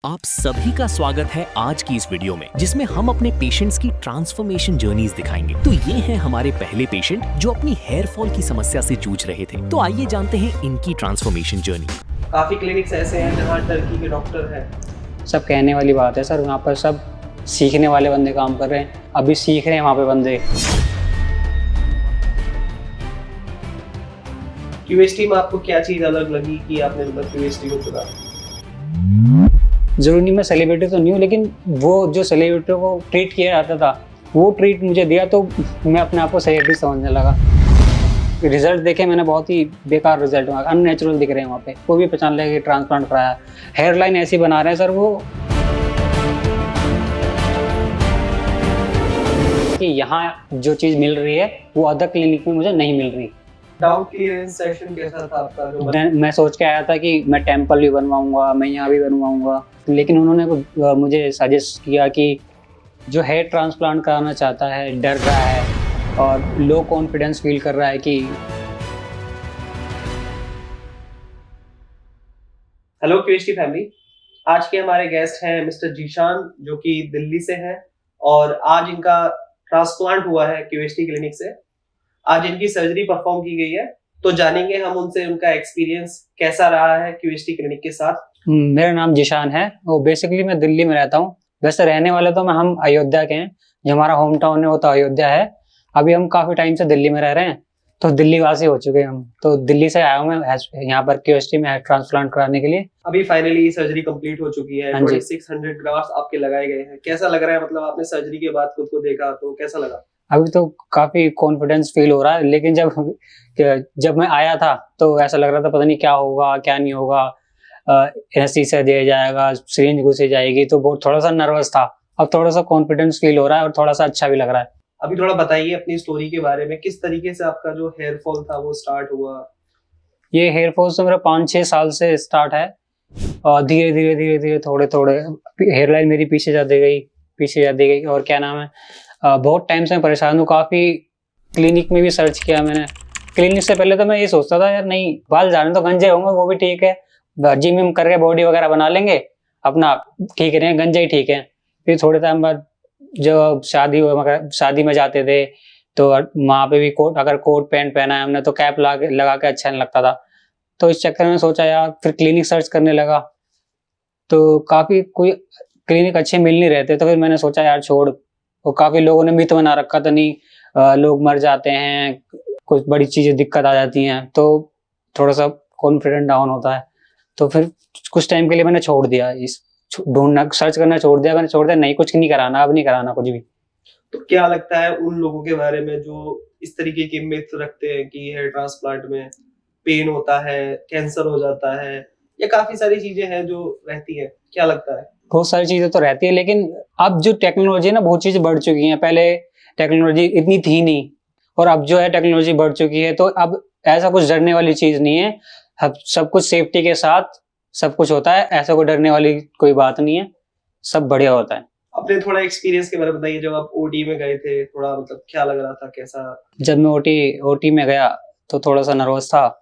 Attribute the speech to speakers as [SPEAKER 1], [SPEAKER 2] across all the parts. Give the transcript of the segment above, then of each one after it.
[SPEAKER 1] आप सभी का स्वागत है आज की इस वीडियो में, जिसमें हम अपने पेशेंट्स की ट्रांसफॉर्मेशन जर्नीज दिखाएंगे। तो ये हैं हमारे पहले पेशेंट जो अपनी हेयर फॉल की समस्या से जूझ रहे थे। तो आइए जानते हैं इनकी ट्रांसफॉर्मेशन जर्नी।
[SPEAKER 2] काफी क्लिनिक्स ऐसे हैं जहाँ टर्की के डॉक्टर हैं।
[SPEAKER 3] सब कहने वाली बात है सर, वहाँ पर सब सीखने वाले बंदे काम कर रहे हैं, अभी सीख रहे हैं वहाँ पे बंदे।
[SPEAKER 2] क्यूएसटी में आपको क्या चीज अलग लगी कि आपने मतलब क्यूएसटी को चुना?
[SPEAKER 3] जरूरी नहीं मैं सेलिब्रिटी तो नहीं हूँ, लेकिन वो जो सेलिब्रिटी को ट्रीट किया जाता था वो ट्रीट मुझे दिया, तो मैं अपने आप को सेलिब्रिटी समझने लगा। रिजल्ट देखे मैंने, बहुत ही बेकार रिजल्ट हुआ, अननेचुरल दिख रहे हैं वहाँ पे। कोई भी पहचान लेगा कि ट्रांसप्लांट कराया। हेयर लाइन ऐसी बना रहे हैं सर वो कि यहाँ जो चीज़ मिल रही है वो अदर क्लिनिक में मुझे नहीं मिल रही।
[SPEAKER 2] डाउट क्लियरेंस सेशन कैसा था आपका? जो
[SPEAKER 3] मैं सोच के आया था कि मैं टेम्पल भी बनवाऊंगा, मैं यहाँ भी बनवाऊंगा, लेकिन उन्होंने मुझे सजेस्ट किया कि जो हेयर ट्रांसप्लांट कराना चाहता है, डर रहा है और लो कॉन्फिडेंस फील कर रहा है कि।
[SPEAKER 2] हेलो क्यूएसटी फैमिली, आज के हमारे गेस्ट हैं मिस्टर जीशान, जो कि दिल्ली से हैं और आज इनका ट्रांसप्लांट हुआ है क्यूएसटी क्लिनिक से। आज इनकी सर्जरी परफॉर्म की गई है, तो जानेंगे हम उनसे उनका एक्सपीरियंस कैसा रहा है क्यूएसटी क्लिनिक के साथ।
[SPEAKER 3] मेरा नाम जीशान है, वो बेसिकली मैं दिल्ली में रहता हूँ। वैसे रहने वाले तो हम अयोध्या के हैं, जो हमारा होम टाउन है वो तो अयोध्या है। अभी हम काफी टाइम से दिल्ली में रह रहे हैं, तो दिल्ली वासी हो चुके हैं हम। तो दिल्ली से आया हूँ मैं यहाँ पर क्यूएसटी में हेयर ट्रांसप्लांट कराने के लिए।
[SPEAKER 2] अभी फाइनली सर्जरी कंप्लीट हो चुकी है।
[SPEAKER 3] हाँ जी।
[SPEAKER 2] 2600 ग्राफ्ट आपके लगाए गए हैं। कैसा लग रहा है? मतलब आपने सर्जरी के बाद खुद को देखा तो कैसा लगा?
[SPEAKER 3] अभी तो काफी कॉन्फिडेंस फील हो रहा है, लेकिन जब मैं आया था तो ऐसा लग रहा था पता नहीं क्या होगा क्या नहीं होगा। एनेस्थीसिया दिया जाएगा, सिरिंज घुसी जाएगी, तो बहुत थोड़ा सा नर्वस था। अब थोड़ा सा कॉन्फिडेंस फील हो रहा है और थोड़ा सा अच्छा भी लग रहा है।
[SPEAKER 2] अभी थोड़ा बताइए अपनी स्टोरी के बारे में, किस तरीके से आपका जो हेयर फॉल था वो स्टार्ट हुआ?
[SPEAKER 3] ये हेयर फॉल तो मेरा 5-6 साल से स्टार्ट है और धीरे धीरे धीरे धीरे थोड़े थोड़े हेयर लाइन मेरी पीछे जाती गई और क्या नाम है, बहुत टाइम से मैं परेशान हूँ। काफी क्लिनिक में भी सर्च किया मैंने। क्लिनिक से पहले तो मैं ये सोचता था यार नहीं, बाल जाने तो गंजे होंगे वो भी ठीक है, जिम विम करके बॉडी वगैरह बना लेंगे अपना, ठीक रहे, गंजे ही ठीक है। फिर थोड़े टाइम बाद जब शादी में जाते थे तो वहाँ पे भी अगर कोट पैंट पहना है हमने तो कैप लगा के अच्छा नहीं लगता था। तो इस चक्कर में सोचा यार, फिर क्लिनिक सर्च करने लगा तो काफी कोई क्लिनिक अच्छे मिल नहीं रहे थे। तो फिर मैंने सोचा यार छोड़, और काफी लोगों ने मिथ बना रखा था, नहीं लोग मर जाते हैं, कुछ बड़ी चीजें दिक्कत आ जाती हैं, तो थोड़ा सा कॉन्फिडेंस डाउन होता है। तो फिर कुछ टाइम के लिए मैंने छोड़ दिया, ढूंढना सर्च करना छोड़ दिया, नहीं कुछ नहीं कराना, अब नहीं कराना कुछ भी।
[SPEAKER 2] तो क्या लगता है उन लोगों के बारे में जो इस तरीके की मिथ रखते हैं कि हेयर ट्रांसप्लांट में पेन होता है, कैंसर हो जाता है, या काफी सारी चीजें हैं जो रहती है, क्या लगता है?
[SPEAKER 3] बहुत सारी चीजें तो रहती है, लेकिन अब जो टेक्नोलॉजी है ना, बहुत चीजें बढ़ चुकी हैं। पहले टेक्नोलॉजी इतनी थी नहीं, और अब जो है टेक्नोलॉजी बढ़ चुकी है, तो अब ऐसा कुछ डरने वाली चीज नहीं है। सब कुछ सेफ्टी के साथ सब कुछ होता है, ऐसा कोई डरने वाली कोई बात नहीं है, सब बढ़िया होता है।
[SPEAKER 2] अपने थोड़ा एक्सपीरियंस के बारे में बताइए। जब आप ओटी में गए थे, थोड़ा मतलब क्या लग रहा था, कैसा?
[SPEAKER 3] जब मैं ओटी में गया तो थोड़ा सा नर्वस था।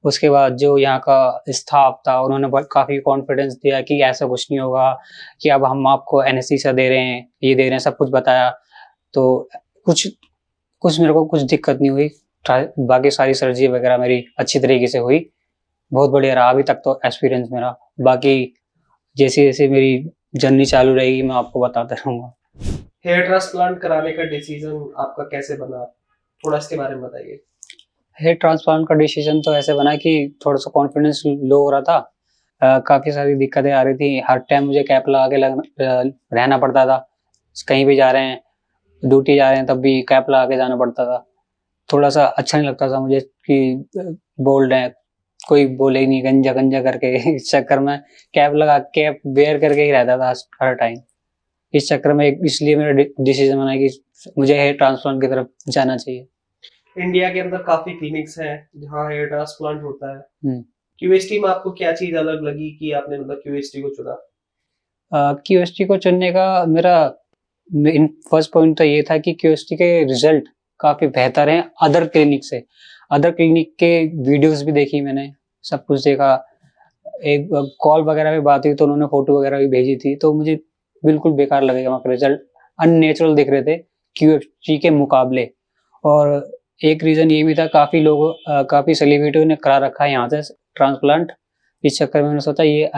[SPEAKER 3] उसके बाद जो यहाँ का स्टाफ था उन्होंने काफी कॉन्फिडेंस दिया कि ऐसा कुछ नहीं होगा, कि अब हम आपको एनेस्थीसिया दे रहे हैं, ये दे रहे हैं, सब कुछ बताया। तो कुछ मेरे को कुछ दिक्कत नहीं हुई। बाकी सारी सर्जरी वगैरह मेरी अच्छी तरीके से हुई, बहुत बढ़िया रहा अभी तक तो एक्सपीरियंस मेरा। बाकी जैसे जैसे मेरी जर्नी चालू रहेगी मैं आपको बताता रहूँगा।
[SPEAKER 2] हेयर ट्रांसप्लांट कराने का डिसीजन आपका कैसे बना, थोड़ा इसके बारे में बताइए।
[SPEAKER 3] हेयर ट्रांसप्लांट का डिसीजन तो ऐसे बना कि थोड़ा सा कॉन्फिडेंस लो हो रहा था। काफ़ी सारी दिक्कतें आ रही थी, हर टाइम मुझे कैप लगा के रहना पड़ता था। कहीं भी जा रहे हैं, ड्यूटी जा रहे हैं, तब भी कैप लगा के जाना पड़ता था। थोड़ा सा अच्छा नहीं लगता था मुझे कि बोल्ड है, कोई बोले ही नहीं गंजा गंजा करके। इस चक्कर में कैप वेयर करके ही रहता था हर टाइम। इस चक्कर में इसलिए मेरा डिसीजन बना कि मुझे हेयर ट्रांसप्लांट की तरफ जाना चाहिए।
[SPEAKER 2] इंडिया के अंदर काफी क्लिनिक्स हैं जहाँ हेयर ट्रांसप्लांट होता है। क्यूएसटी में आपको क्या चीज अलग लगी कि आपने मतलब क्यूएसटी को चुना?
[SPEAKER 3] क्यूएसटी को चुनने का मेरा फर्स्ट पॉइंट तो ये था कि क्यूएसटी के रिजल्ट काफी बेहतर हैं अदर क्लिनिक से। अदर क्लिनिक के वीडियोस भी देखी मैंने, सब कुछ देखा। एक कॉल वगैरह पे बात हुई तो उन्होंने फोटो वगैरह भी भेजी थी, तो मुझे बिल्कुल बेकार लगेगा, वहाँ के रिजल्ट अननेचुरल दिख रहे थे क्यूएफटी के मुकाबले। और एक रीजन ये भी था, काफी लोगों काफी सेलिब्रिटियों ने करा रखा है यहाँ से ट्रांसप्लांट। इस चक्कर में मैंने सोचा ये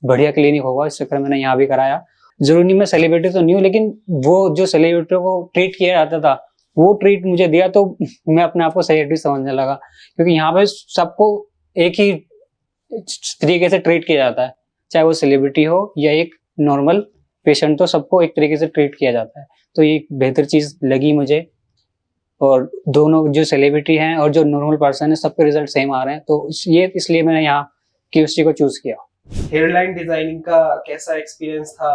[SPEAKER 3] बढ़िया क्लिनिक होगा, इस चक्कर में मैंने यहाँ भी कराया। जरूरी नहीं मैं सेलिब्रिटी तो नहीं हूँ, लेकिन वो जो सेलिब्रिटियों को ट्रीट किया जाता था वो ट्रीट मुझे दिया, तो मैं अपने आप को सेलिब्रिटी समझने लगा, क्योंकि यहाँ पे सबको एक ही तरीके से ट्रीट किया जाता है, चाहे वो सेलिब्रिटी हो या एक नॉर्मल पेशेंट, तो सबको एक तरीके से ट्रीट किया जाता है। तो ये एक बेहतर चीज लगी मुझे, और दोनों जो सेलिब्रिटी हैं और जो नॉर्मल पर्सन है सबके रिजल्ट सेम आ रहे हैं, तो ये इसलिए मैंने यहाँ क्यूएसटी को चूज किया।
[SPEAKER 2] हेयरलाइन डिजाइनिंग का कैसा एक्सपीरियंस था?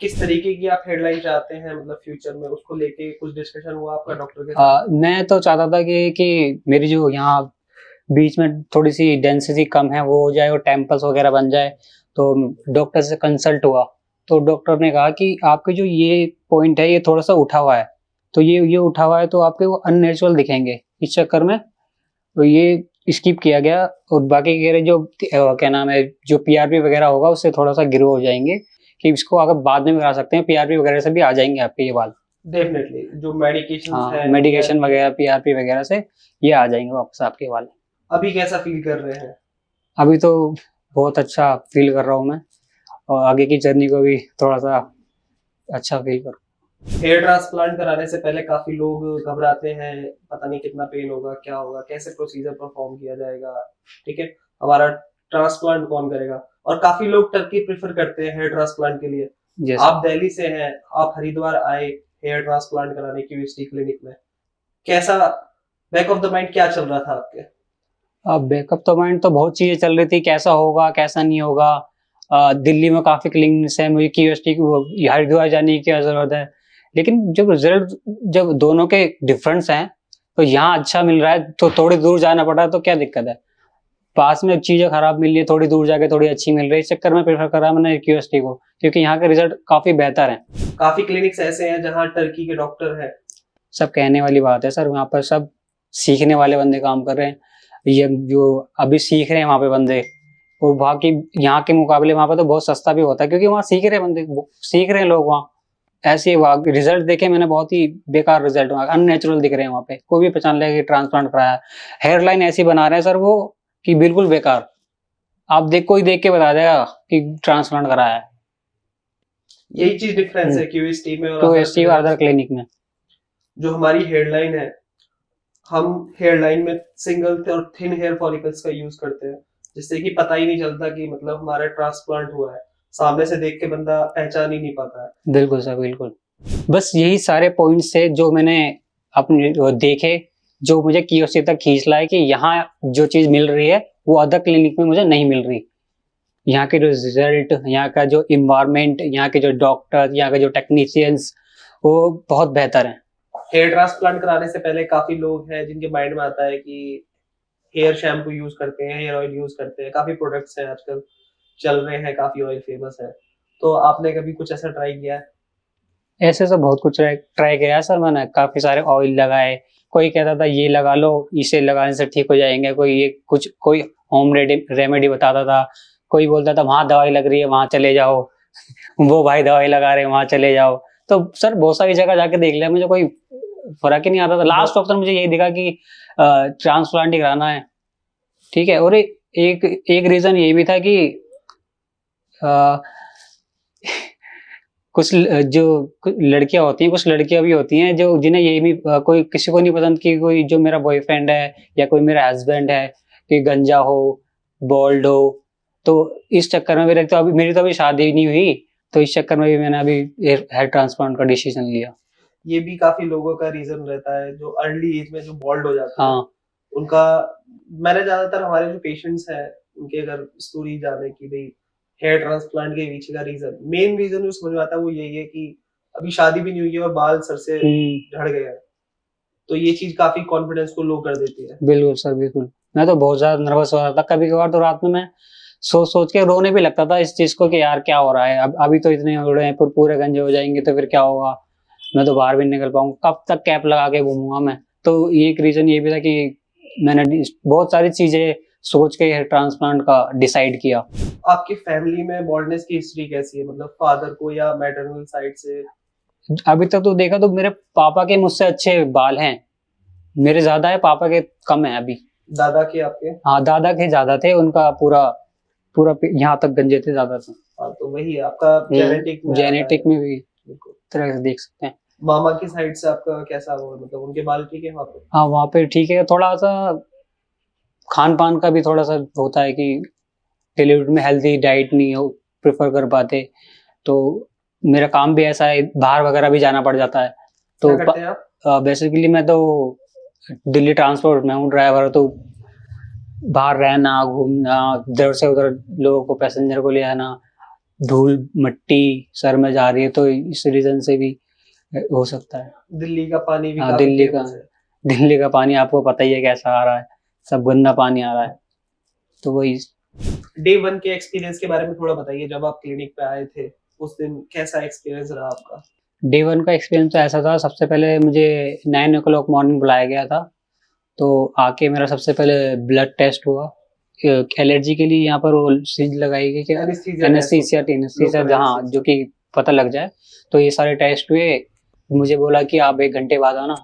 [SPEAKER 2] किस तरीके की आप हेयरलाइन चाहते हैं, मतलब फ्यूचर में उसको लेके कुछ डिस्कशन हुआ आपका डॉक्टर के साथ?
[SPEAKER 3] मैं तो चाहता था कि मेरी जो यहाँ बीच में थोड़ी सी डेंसिटी कम है वो हो जाए और टेम्पल्स वगैरह बन जाए। तो डॉक्टर से कंसल्ट हुआ, तो डॉक्टर ने कहा कि आपके जो ये पॉइंट है ये थोड़ा सा उठा हुआ है, तो ये उठा हुआ है तो आपके वो अननेचुरल दिखेंगे, इस चक्कर में तो ये स्किप किया गया। और बाकी कह रहे जो क्या नाम है, जो पीआरपी वगैरह होगा उससे थोड़ा सा ग्रो हो जाएंगे, कि इसको अगर बाद में करा सकते हैं, पीआरपी वगैरह से भी आ जाएंगे आपके ये बाल।
[SPEAKER 2] डेफिनेटली जो मेडिकेशन है,
[SPEAKER 3] मेडिकेशन वगैरह पीआरपी वगैरह से ये आ जाएंगे वापस आपके बाल।
[SPEAKER 2] अभी कैसा फील कर रहे हैं?
[SPEAKER 3] अभी तो बहुत अच्छा फील कर रहा हूँ मैं, और आगे की जर्नी को भी थोड़ा सा अच्छा फील कर।
[SPEAKER 2] हेयर ट्रांसप्लांट कराने से पहले काफी लोग घबराते हैं, पता नहीं कितना पेन होगा, क्या होगा, कैसे प्रोसीजर परफॉर्म किया जाएगा, ठीक है, हमारा ट्रांसप्लांट कौन करेगा, और काफी लोग टर्की प्रेफर करते हैं हेयर ट्रांसप्लांट के लिए। आप दिल्ली से हैं, आप हरिद्वार आए हेयर ट्रांसप्लांट कराने क्यूएसटी क्लिनिक में, कैसा बैक ऑफ द माइंड क्या चल रहा था आपके?
[SPEAKER 3] अब बैकअप तो माइंड तो बहुत चीजें चल रही थी, कैसा होगा कैसा नहीं होगा। दिल्ली में काफी क्लिनिक्स है, मुझे क्यूएसटी हरिद्वार जाने की क्या जरूरत है। लेकिन जब रिजल्ट जब दोनों के डिफरेंस हैं, तो यहाँ अच्छा मिल रहा है तो थोड़ी दूर जाना पड़ रहा है, तो क्या दिक्कत है। पास में चीजें खराब मिल रही है, थोड़ी दूर जाके थोड़ी अच्छी मिल रही है, इस चक्कर में प्रेफर करा मैंने क्यूएसटी को, क्योंकि यहाँ के रिजल्ट काफी बेहतर हैं।
[SPEAKER 2] काफी क्लिनिक्स ऐसे हैं जहाँ टर्की के डॉक्टर हैं।
[SPEAKER 3] सब कहने वाली बात है सर, वहाँ पर सब सीखने वाले बंदे काम कर रहे हैं, ये जो अभी सीख रहे हैं वहाँ पे बंदे, और वहाँ की यहाँ के मुकाबले वहाँ पे तो बहुत सस्ता भी होता है, क्योंकि वहाँ सीख रहे बंदे, सीख रहे हैं लोग वहाँ। ऐसे रिजल्ट देखे मैंने, बहुत ही बेकार रिजल्ट, अननेचुरल दिख रहे हैं वहाँ पे, कोई भी पहचान लेगा कि ट्रांसप्लांट कराया। हेयर लाइन ऐसी बना रहे हैं सर वो कि बिल्कुल बेकार, आप कोई देख के बता देगा कि ट्रांसप्लांट कराया है।
[SPEAKER 2] यही चीज डिफरेंस है क्यूएसटी में और
[SPEAKER 3] क्यूएसटी और अदर क्लिनिक में।
[SPEAKER 2] जो हमारी हेयरलाइन है, हम हेयरलाइन में सिंगल और थिन हेयर फॉलिकल्स का यूज करते हैं, जिससे कि पता ही नहीं चलता कि मतलब हमारा ट्रांसप्लांट हुआ है, सामने से देख के बंदा पहचान ही नहीं पाता है।
[SPEAKER 3] बिल्कुल सर, बिल्कुल। बस यही सारे पॉइंट्स थे जो मैंने अपने देखे, जो मुझे क्यूएसटी तक खींच लाए कि यहाँ जो चीज मिल रही है वो अदर क्लिनिक में मुझे नहीं मिल रही। यहाँ के जो रिजल्ट, यहाँ का जो इन्वायरमेंट, यहाँ के जो डॉक्टर, यहाँ के जो टेक्नीशियंस, वो बहुत बेहतर हैं।
[SPEAKER 2] हेयर ट्रांसप्लांट कराने से पहले काफी लोग हैं जिनके माइंड में आता है कि हेयर शैम्पू यूज करते हैं, हेयर ऑयल यूज करते हैं, काफी प्रोडक्ट्स हैं आजकल चल रहे हैं, काफी ऑयल फेमस है, तो आपने कभी कुछ ऐसा ट्राई किया है?
[SPEAKER 3] ऐसे तो बहुत कुछ ट्राई किया सर मैंने, काफी सारे ऑयल लगाए, कोई कहता था ये लगा लो, इसे लगाने से ठीक हो जाएंगे, कोई होम रेमेडी बताता था, कोई बोलता था वहां दवाई लग रही है वहां चले जाओ वो भाई दवाई लगा रहे हैं वहां चले जाओ। तो सर बहुत सारी जगह जाके देख लिया, मुझे कोई फर्क ही नहीं आता था। लास्ट ऑप्शन मुझे यही दिखा कि ट्रांसप्लांट ही कराना है, ठीक है। और एक रीजन ये भी था कि कुछ जो लड़कियां होती हैं, कुछ लड़कियां भी होती हैं जो जिन्हें ये भी कोई किसी को नहीं पसंद कि कोई जो मेरा बॉयफ्रेंड है या कोई मेरा हस्बैंड है कि गंजा हो, बोल्ड हो। तो इस चक्कर में मेरी तो अभी शादी नहीं हुई, तो इस चक्कर में भी मैंने अभी हेयर ट्रांसप्लांट का डिसीजन लिया।
[SPEAKER 2] ये भी काफी लोगों का रीजन रहता है जो अर्ली एज में जो बॉल्ड हो जाते हैं।
[SPEAKER 3] हाँ,
[SPEAKER 2] उनका, मैंने ज्यादातर हमारे जो पेशेंट्स हैं उनके अगर स्टोरी जाने की भाई हेयर ट्रांसप्लांट के पीछे का मेन रीजन जो समझ में आता है वो यही है कि अभी शादी भी नहीं हुई है और बाल सर से झड़ गए हैं, तो ये चीज काफी कॉन्फिडेंस को लो कर देती है।
[SPEAKER 3] बिल्कुल सर, बिल्कुल। मैं तो बहुत ज्यादा नर्वस हो रहा था, कभी कभार तो रात में मैं सोच के रोने भी लगता था इस चीज को कि यार क्या हो रहा है, अभी तो इतने हो रहे हैं, पूरे गंजे हो जाएंगे तो फिर क्या होगा, मैं तो बाहर भी नहीं निकल पाऊंगा, कब तक कैप लगा के घूमूंगा मैं। तो एक रीजन ये भी था कि मैंने बहुत सारी चीजें सोच के हेयर ट्रांसप्लांट का डिसाइड किया।
[SPEAKER 2] आपकी फैमिली में बॉल्डनेस की हिस्ट्री कैसी है, मतलब फादर को या मैटरनल साइड से?
[SPEAKER 3] अभी तक तो देखा तो मेरे पापा के मुझसे अच्छे बाल हैं, मेरे ज्यादा है, पापा के कम है अभी।
[SPEAKER 2] दादा के आपके?
[SPEAKER 3] हाँ, दादा के ज्यादा थे, उनका पूरा पूरा यहाँ तक गंजे थे, ज्यादा थे।
[SPEAKER 2] हाँ, तो वही है आपका
[SPEAKER 3] जेनेटिक में भी
[SPEAKER 2] बिल्कुल।
[SPEAKER 3] तरह से देख सकते हैं।
[SPEAKER 2] मामा की साइड से आपका कैसा हुआ, मतलब उनके बाल ठीक है वहाँ पे?
[SPEAKER 3] हाँ, वहाँ पे ठीक है। थोड़ा सा खान पान का भी थोड़ा सा होता है कि टेलीवुड में हेल्दी डाइट नहीं हो प्रेफर कर पाते, तो मेरा काम भी ऐसा है, बाहर वगैरह भी जाना पड़ जाता है। तो
[SPEAKER 2] क्या करते हैं आप?
[SPEAKER 3] बेसिकली मैं तो दिल्ली ट्रांसपोर्ट में हूँ ड्राइवर, तो बाहर रहना, घूमना, इधर से उधर लोगों को, पैसेंजर को ले आना, धूल मिट्टी सर में जा रही है, तो इस रीजन से भी हो सकता है।
[SPEAKER 2] दिल्ली का पानी भी
[SPEAKER 3] हाँ,
[SPEAKER 2] काफी
[SPEAKER 3] दिल्ली
[SPEAKER 2] famous है।
[SPEAKER 3] दिल्ली का पानी आपको पता ही है कैसा आ रहा है, सब गंदा पानी आ रहा है, तो वही।
[SPEAKER 2] डे 1 के एक्सपीरियंस के बारे में थोड़ा बताइए, जब आप क्लिनिक पे आए थे उस दिन कैसा एक्सपीरियंस रहा आपका?
[SPEAKER 3] डे 1 का एक्सपीरियंस तो ऐसा था, सबसे पहले मुझे 9 o'clock मॉर्निंग बुलाया गया था, तो आके मेरा सबसे पहले ब्लड टेस्ट हुआ। एलर्जी के लिए यहाँ पर वो सिरिंज लगाई गई, क्या एनेस्थीसिया, जहाँ जो कि पता लग जाए, तो ये सारे टेस्ट हुए। मुझे बोला कि आप 1 घंटे बाद आना।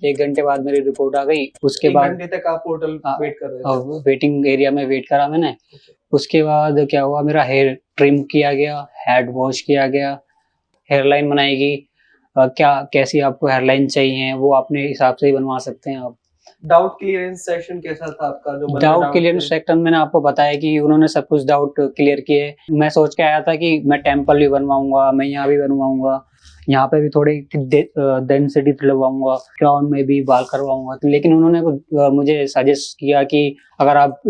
[SPEAKER 3] 1 घंटे बाद मेरी रिपोर्ट आ गई। उसके बाद
[SPEAKER 2] 1 घंटे तक आप होटल वेट कर रहे थे?
[SPEAKER 3] वेटिंग एरिया में वेट करा मैंने। उसके बाद क्या हुआ, मेरा हेयर ट्रिम किया गया, हेड वॉश किया गया, हेयरलाइन बनाई गई। क्या कैसी आपको हेयरलाइन चाहिए वो अपने हिसाब से ही बनवा सकते हैं आप।
[SPEAKER 2] डाउट क्लियरेंस सेशन कैसा था आपका? जो
[SPEAKER 3] डाउट क्लियरेंस सेक्शन मैंने आपको बताया कि उन्होंने सब कुछ डाउट क्लियर किए। मैं सोच के आया था कि मैं टेम्पल भी बनवाऊंगा, मैं यहाँ भी बनवाऊंगा, यहाँ पे भी थोड़ी डेंसिटी लगवाऊंगा, क्राउन में भी बाल करवाऊंगा, लेकिन उन्होंने मुझे सजेस्ट किया कि अगर आप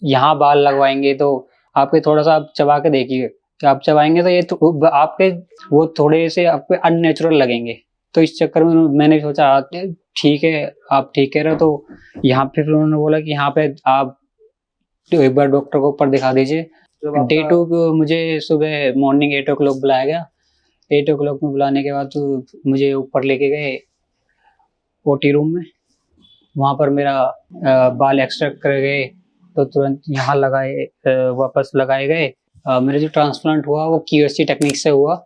[SPEAKER 3] यहाँ बाल लगवाएंगे तो आपके थोड़ा सा आप चबा के देखिए, कि आप चबाएंगे तो ये तो आपके वो थोड़े से आपके अननेचुरल लगेंगे। तो इस चक्कर में मैंने सोचा ठीक है, आप ठीक कह रहे हो। तो यहाँ पे फिर उन्होंने बोला कि यहाँ पे आप एक बार डॉक्टर को ऊपर दिखा दीजिए। डे 2 को मुझे सुबह मॉर्निंग 8 o'clock बुलाया गया। 8 o'clock में बुलाने के बाद तो मुझे ऊपर लेके गए ओटी रूम में। वहाँ पर मेरा बाल एक्सट्रैक्ट करे गए, तो तुरंत यहाँ लगाए, वापस लगाए गए। मेरा जो ट्रांसप्लांट हुआ वो QST टेक्निक से हुआ,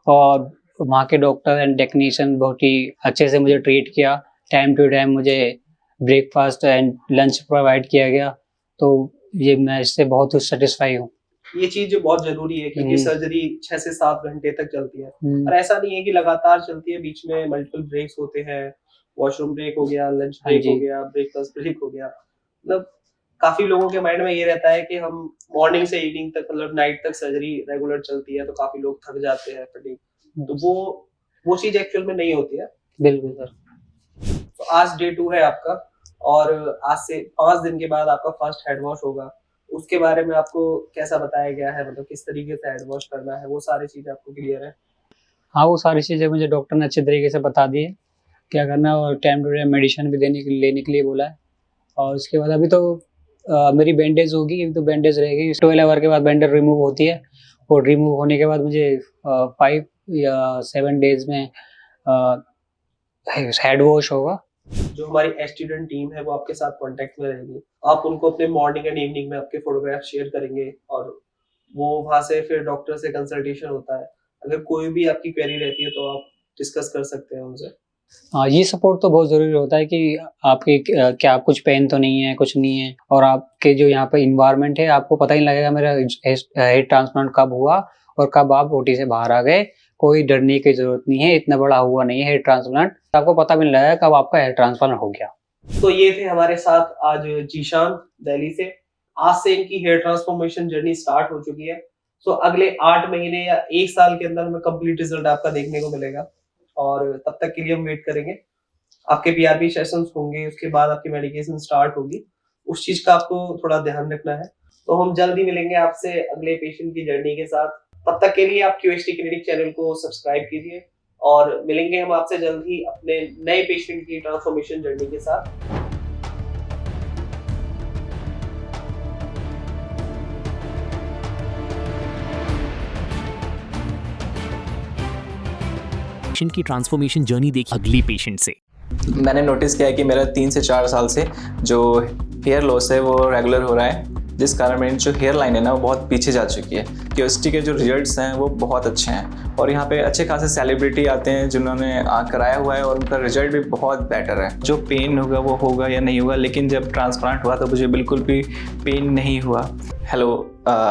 [SPEAKER 3] और वहाँ के डॉक्टर एंड टेक्नीशियन बहुत ही अच्छे से मुझे ट्रीट किया। टाइम टू टाइम मुझे ब्रेकफास्ट एंड लंच प्रोवाइड किया गया, तो ये मैं इससे बहुत सेटिस्फाई हूँ।
[SPEAKER 2] ये चीज बहुत जरूरी है, क्योंकि सर्जरी 6 से 7 घंटे तक चलती है, और ऐसा नहीं है कि लगातार चलती है, बीच में मल्टीपल ब्रेक्स होते हैं। वॉशरूम ब्रेक हो गया, लंच ब्रेक हो गया, ब्रेकफास्ट ब्रेक हो गया। मतलब काफी लोगों के माइंड में ये रहता है कि हम मॉर्निंग से इवनिंग तक, मतलब नाइट तक सर्जरी रेगुलर चलती है, तो काफी लोग थक जाते हैं, फटीग। तो वो चीज एक्चुअल में नहीं होती है।
[SPEAKER 3] बिल्कुल सर।
[SPEAKER 2] तो आज डे 2 है आपका, और आज से 5 दिन के बाद आपका फर्स्ट हेड वॉश होगा। उसके बारे में आपको कैसा बताया गया है, मतलब किस तरीके से हेड वॉश करना है, वो सारी चीजें आपको क्लियर है?
[SPEAKER 3] हाँ, वो सारी चीज़ें मुझे डॉक्टर ने अच्छे तरीके से बता दी है क्या करना है, और टाइम टू टाइम मेडिसिन भी लेने के लिए बोला है। और उसके बाद अभी तो मेरी बैंडेज होगी, अभी तो बैंडेज रहेगी। 12 आवर के बाद बैंडेज रिमूव होती है, और रिमूव होने के बाद मुझे 5 या 7 डेज में हेड वॉश होगा।
[SPEAKER 2] जो हमारी एस्टूडेंट टीम है वो आपके साथ कांटेक्ट में रहेगी। आप उनको अपने मॉर्निंग एंड इवनिंग में आपके फोटोग्राफ शेयर करेंगे, और वो वहाँ से फिर डॉक्टर से कंसल्टेशन होता है। अगर कोई भी आपकी क्वेरी रहती है तो आप डिस्कस कर सकते हैं उनसे।
[SPEAKER 3] हाँ, ये सपोर्ट तो बहुत ज़रूरी होता है कि आपके क्या कुछ पेन तो नहीं है, कुछ नहीं है, और आपके जो यहाँ पे इन्वायरमेंट है, आपको पता ही लगेगा मेरा हेयर ट्रांसप्लांट कब हुआ और कब आप ओटी से बाहर आ गए। कोई डरने की जरूरत नहीं है, इतना बड़ा हुआ नहीं है हेयर ट्रांसप्लांट, आपको पता भी नहीं लगेगा कब आपका हेयर ट्रांसप्लांट हो गया।
[SPEAKER 2] तो ये थे हमारे साथ आज जीशान दिल्ली से। आज से इनकी हेयर ट्रांसफॉर्मेशन जर्नी स्टार्ट हो चुकी है। सो अगले 8 महीने या 1 साल के अंदर में कंप्लीट रिजल्ट आपका देखने को मिलेगा, और तब तक के लिए हम वेट करेंगे। आपके PRP सेशंस होंगे, उसके बाद आपकी मेडिकेशन स्टार्ट होगी, उस चीज का आपको थोड़ा ध्यान रखना है। तो हम जल्द ही मिलेंगे आपसे अगले पेशेंट की जर्नी के साथ। तब तक के लिए आप QST क्लिनिक चैनल को सब्सक्राइब कीजिए, और मिलेंगे हम आपसे जल्द ही अपने नए पेशेंट की ट्रांसफॉर्मेशन जर्नी के साथ।
[SPEAKER 1] पेशेंट की ट्रांसफॉर्मेशन जर्नी देखिए अगली पेशेंट से।
[SPEAKER 4] मैंने नोटिस किया है कि मेरा 3 से 4 साल से जो हेयर लॉस है वो रेगुलर हो रहा है, जिस कारण मेरी जो हेयर लाइन है ना वो बहुत पीछे जा चुकी है। क्यूएसटी के जो रिजल्ट्स हैं वो बहुत अच्छे हैं और यहाँ पे अच्छे खासे सेलिब्रिटी आते हैं जिन्होंने कराया हुआ है और उनका रिजल्ट भी बहुत बेटर है। जो पेन होगा वो होगा या नहीं होगा, लेकिन जब ट्रांसप्लांट हुआ तो मुझे बिल्कुल भी पेन नहीं हुआ। हेलो,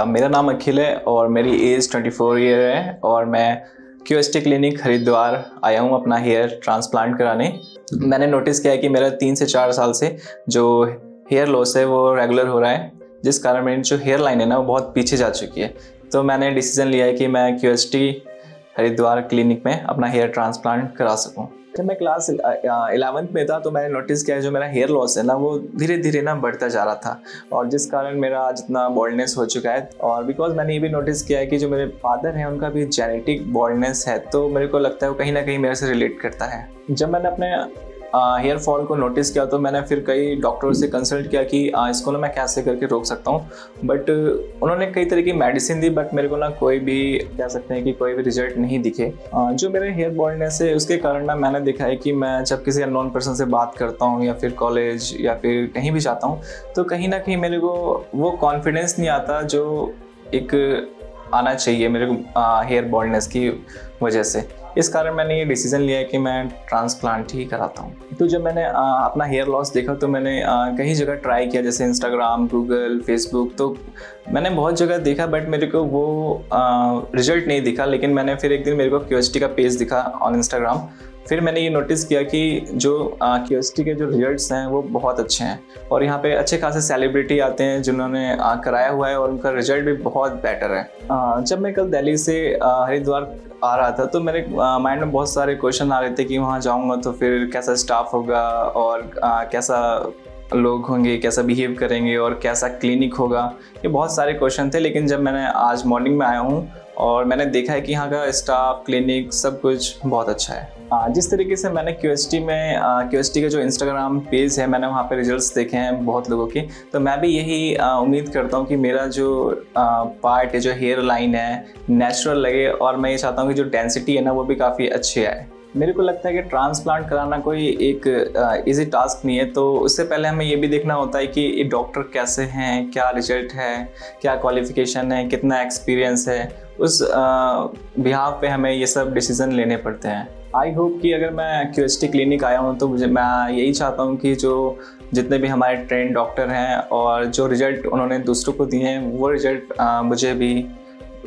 [SPEAKER 4] मेरा नाम अखिल है और मेरी एज 24 ईयर है और मैं क्यूएसटी क्लिनिक हरिद्वार आया हूँ अपना हेयर ट्रांसप्लांट कराने। मैंने नोटिस किया है कि मेरा 3 से 4 साल से जो हेयर लॉस है वो रेगुलर हो रहा है, जिस कारण मेरी जो हेयर लाइन है ना वो बहुत पीछे जा चुकी है। तो मैंने डिसीजन लिया है कि मैं क्यूएसटी हरिद्वार क्लिनिक में अपना हेयर ट्रांसप्लांट करा सकूं। जब मैं क्लास 11th में था तो मैंने नोटिस किया जो मेरा हेयर लॉस है ना वो धीरे धीरे ना बढ़ता जा रहा था और जिस कारण मेरा आज इतना बॉल्डनेस हो चुका है। और बिकॉज मैंने ये भी नोटिस किया है कि जो मेरे फादर हैं उनका भी जेनेटिक बॉल्डनेस है, तो मेरे को लगता है वो कहीं ना कहीं मेरे से रिलेट करता है। जब मैंने अपने हेयर फॉल को नोटिस किया तो मैंने फिर कई डॉक्टरों से कंसल्ट किया कि इसको ना मैं कैसे करके रोक सकता हूँ, बट उन्होंने कई तरह की मेडिसिन दी, बट मेरे को ना कोई भी कह सकते हैं कि कोई भी रिजल्ट नहीं दिखे। जो मेरे हेयर बॉल्डनेस है उसके कारण ना मैंने देखा है कि मैं जब किसी अननोन पर्सन से बात करता हूँ या फिर कॉलेज या फिर कहीं भी जाता हूँ तो कहीं ना कहीं मेरे को वो कॉन्फिडेंस नहीं आता जो एक आना चाहिए मेरे को हेयर बॉल्डनेस की वजह से। इस कारण मैंने ये डिसीज़न लिया है कि मैं ट्रांसप्लांट ही कराता हूँ। तो जब मैंने अपना हेयर लॉस देखा तो मैंने कई जगह ट्राई किया, जैसे इंस्टाग्राम, गूगल, फेसबुक, तो मैंने बहुत जगह देखा बट मेरे को वो रिजल्ट नहीं दिखा। लेकिन मैंने फिर एक दिन मेरे को क्यूएसटी का पेज दिखा ऑन इंस्टाग्राम, फिर मैंने ये नोटिस किया कि जो क्यूएसटी के जो रिजल्ट्स हैं वो बहुत अच्छे हैं और यहाँ पे अच्छे खासे सेलिब्रिटी आते हैं जिन्होंने कराया हुआ है और उनका रिजल्ट भी बहुत बेटर है। जब मैं कल दिल्ली से हरिद्वार आ रहा था तो मेरे माइंड में बहुत सारे क्वेश्चन आ रहे थे कि वहाँ जाऊँगा तो फिर कैसा स्टाफ होगा और कैसा लोग होंगे, कैसा बिहेव करेंगे और कैसा क्लिनिक होगा, ये बहुत सारे क्वेश्चन थे। लेकिन जब मैंने आज मॉर्निंग में आया हूँ और मैंने देखा है कि यहाँ का स्टाफ, क्लिनिक, सब कुछ बहुत अच्छा है। जिस तरीके से मैंने क्यूएसटी के जो इंस्टाग्राम पेज है मैंने वहाँ पे रिजल्ट्स देखे हैं बहुत लोगों के, तो मैं भी यही उम्मीद करता हूँ कि मेरा जो पार्ट है, जो हेयर लाइन है, नेचुरल लगे और मैं ये चाहता हूँ कि जो डेंसिटी है ना वो भी काफ़ी अच्छी आए। मेरे को लगता है कि ट्रांसप्लांट कराना कोई एक इजी टास्क नहीं है, तो उससे पहले हमें ये भी देखना होता है कि ये डॉक्टर कैसे हैं, क्या रिजल्ट है, क्या क्वालिफिकेशन है, कितना एक्सपीरियंस है, उस बिहाफ पे हमें ये सब डिसीज़न लेने पड़ते हैं। आई होप कि अगर मैं क्यूएसटी क्लिनिक आया हूँ तो मैं यही चाहता हूँ कि जो जितने भी हमारे ट्रेंड डॉक्टर हैं और जो रिजल्ट उन्होंने दूसरों को दिए हैं वो रिजल्ट मुझे भी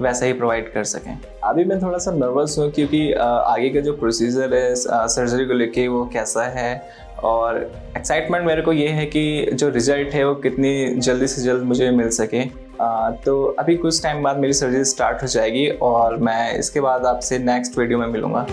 [SPEAKER 4] वैसा ही प्रोवाइड कर सकें। अभी मैं थोड़ा सा नर्वस हूँ क्योंकि आगे का जो प्रोसीजर है सर्जरी को लेके वो कैसा है, और एक्साइटमेंट मेरे को ये है कि जो रिज़ल्ट है वो कितनी जल्दी से जल्द मुझे मिल सके। तो अभी कुछ टाइम बाद मेरी सर्जरी स्टार्ट हो जाएगी और मैं इसके बाद आपसे नेक्स्ट वीडियो में मिलूँगा।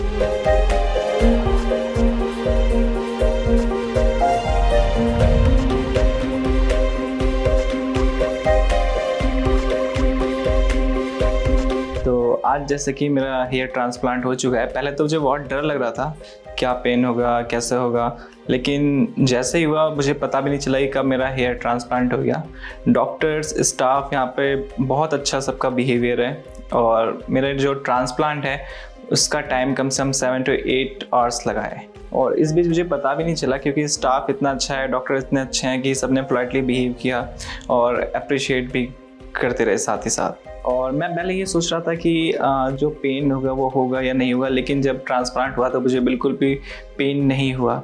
[SPEAKER 4] आज जैसे कि मेरा हेयर ट्रांसप्लांट हो चुका है, पहले तो मुझे बहुत डर लग रहा था क्या पेन होगा, कैसे होगा, लेकिन जैसे ही हुआ मुझे पता भी नहीं चला कि कब मेरा हेयर ट्रांसप्लांट हो गया। डॉक्टर्स, स्टाफ यहाँ पे बहुत अच्छा सबका बिहेवियर है और मेरा जो ट्रांसप्लांट है उसका टाइम कम से कम 7 to 8 आवर्स लगा है और इस बीच मुझे पता भी नहीं चला क्योंकि स्टाफ इतना अच्छा है, डॉक्टर इतने अच्छे हैं कि सबने पोलाइटली बिहेव किया और अप्रिशिएट भी करते रहे साथ ही साथ। और मैं पहले ये सोच रहा था कि जो पेन होगा वो होगा या नहीं होगा, लेकिन जब ट्रांसप्लांट हुआ तो मुझे बिल्कुल भी पेन नहीं हुआ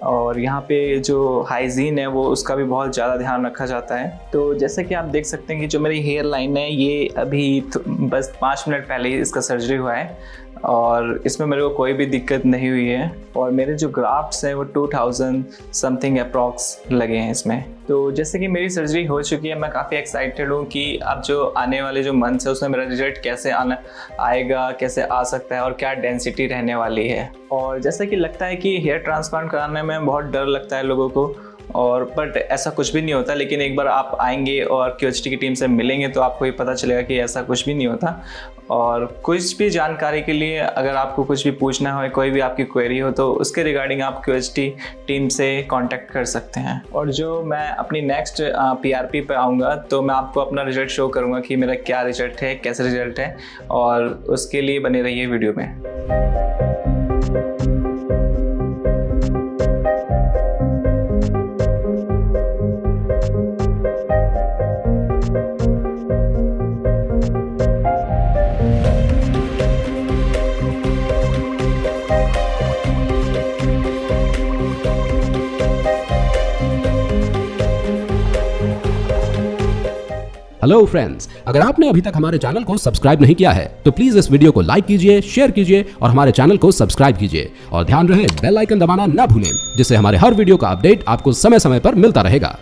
[SPEAKER 4] और यहाँ पे जो हाइजीन है वो उसका भी बहुत ज़्यादा ध्यान रखा जाता है। तो जैसे कि आप देख सकते हैं कि जो मेरी हेयर लाइन है ये अभी बस 5 मिनट पहले ही इसका सर्जरी हुआ है और इसमें मेरे को कोई भी दिक्कत नहीं हुई है और मेरे जो ग्राफ्ट्स हैं वो 2000 समथिंग अप्रॉक्स लगे हैं इसमें। तो जैसे कि मेरी सर्जरी हो चुकी है, मैं काफ़ी एक्साइटेड हूँ कि अब जो आने वाले जो मंथ्स है उसमें मेरा रिजल्ट कैसे आएगा, कैसे आ सकता है और क्या डेंसिटी रहने वाली है। और जैसे कि लगता है कि हेयर ट्रांसप्लांट कराने में बहुत डर लगता है लोगों को, और बट ऐसा कुछ भी नहीं होता। लेकिन एक बार आप आएंगे और क्यूएसटी की टीम से मिलेंगे तो आपको ये पता चलेगा कि ऐसा कुछ भी नहीं होता। और कुछ भी जानकारी के लिए अगर आपको कुछ भी पूछना हो, कोई भी आपकी क्वेरी हो, तो उसके रिगार्डिंग आप क्यूएसटी टीम से कांटेक्ट कर सकते हैं। और जो मैं अपनी नेक्स्ट पीआरपी पे आऊँगा तो मैं आपको अपना रिजल्ट शो करूँगा कि मेरा क्या रिजल्ट है, कैसे रिजल्ट है, और उसके लिए बने रहिए वीडियो में।
[SPEAKER 5] हेलो फ्रेंड्स, अगर आपने अभी तक हमारे चैनल को सब्सक्राइब नहीं किया है तो प्लीज इस वीडियो को लाइक कीजिए, शेयर कीजिए और हमारे चैनल को सब्सक्राइब कीजिए और ध्यान रहे बेल आइकन दबाना ना भूलें, जिससे हमारे हर वीडियो का अपडेट आपको समय समय पर मिलता रहेगा।